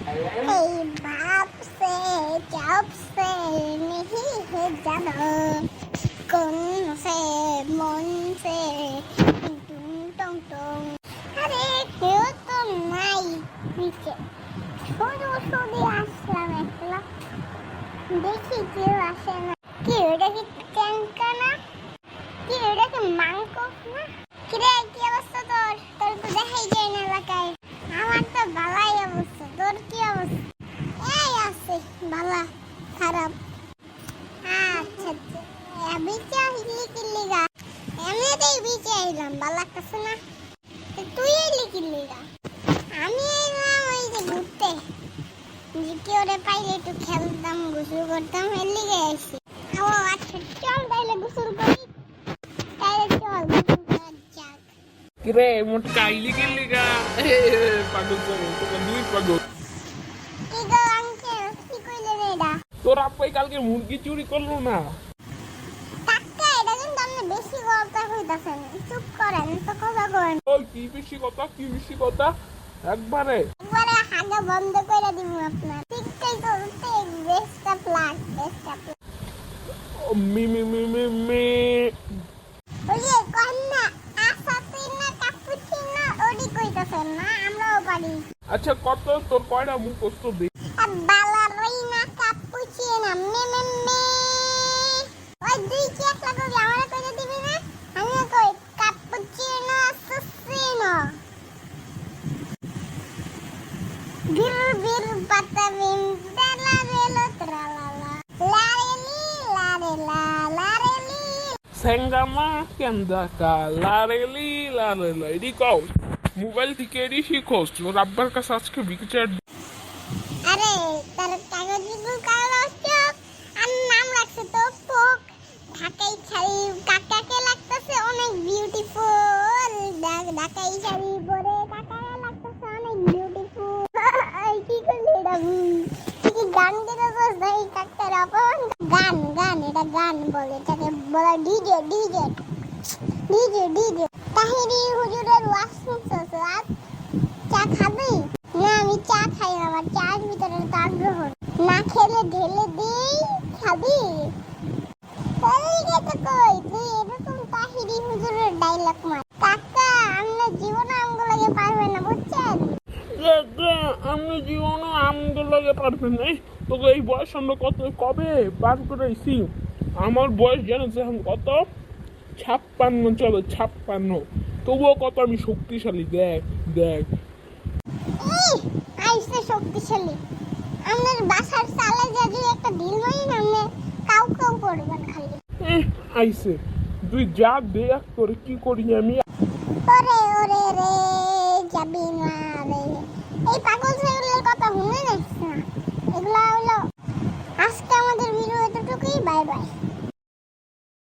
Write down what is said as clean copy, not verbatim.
बाप से जब से नहीं है जाना कौन से मन से टुम टुम टुम अरे क्यों तो नहीं नीचे छोड़ो छोड़ो আসলাম একলা দেখি কেউ আসে না কি ওটা কি ট্যাঙ্কা না কি ওটা কি মাংকস না কি রে কি অবস্থা তোর তোর তো দেখাই যায় না এলাকায় আমার তো ভালোই অবস্থা তোর কি অবস্থা এই আছে ভালো খারাপ আচ্ছা বিচে হিলি কিল্লিগা এমনিতেই বিচে আইলাম ভালো লাগতেছে না তুই এলি কিল্লিগা আমি এলাম ওই যে ঘুরতে যে কি ওরে পাইলে একটু খেলতাম গোসল করতাম এর লিগে আইছি ও আচ্ছা চল তাইলে গোসল করি তাইলে চল গোসল করা যাক কিরে মোট কাইলি কিল্লিগা পাগল তো দুই পাগল কি গো আঙ্কেল কি কইলে রে এটা তোর আপাই কালকে মুরগি চুরি করলো না টাকা এটা কিন্তু আপনি বেশি গল্প কইতাছেন চুপ করেন তো কথা করেন ওই কি বেশি কথা একবারে হাগা বন্ধ করে দিব আপনার ঠিকই তো বেস্টটা প্লাস মি মি মি মি মি ওই যে কন্যা আসাতিনা কাপুচিনো ওডি কইতাছেন না আমরাও পারি আচ্ছা কত তোর কয়টা মুখ কষ্ট দে বালারিনা কাপুচিনো মে মে মে ওই দুই কি এক লাগো আমারে কইতে দিবি না আমি কই cappuccino আসুসিনো bir bir patavim dela delo tralala lareli larela lareli সেঙ্গামা কেন্দাকা লারেলি এডি কও মোবাইল থেকে এডি শিখোস তোর আব্বার কাছে আজকে বিচার আরে তার কাগজগুলো কাগজ আর নাম রাখছে তো পোক ঢাকাই ছাড়ি কাকাকে লাগতেছে অনেক বিউটিফুল ঢাকাই শাড়ি পরে কাকাকে লাগতেছে অনেক বিউটিফুল কি করলি এটা কি গান গেতে বস ভাই কাকার আপন গান এটা গান বলে এটাকে বলা ডিজে তাহিরি হুজুরের ওয়াজ শুনছস আজ চা খাবি না আমি চা খাই না আমার চার ভিতরে তো আগ্রহ না খেলে ঢেলে দিই খাবি তো কই তুই এরকম তাহিরি হুজুরের ডায়লগ মার কাকা আমরা জীবনে আমগুলোকে পারবে না বুঝছেন আমি জীবনে আমগুলো পারবেন না তোকে এই বয়স আমরা কবে পার করেছি আমার বয়স জানো এখন কত 56 চলো 56 তবুও কত আমি শক্তিশালী দেখ আইসে শক্তিশালী আমাদের বাসার চালে যদি একটা ঢিল মারি না আমনে কাউ করবেন খালি আইসে তুই যা দেখ করে কি করি আমি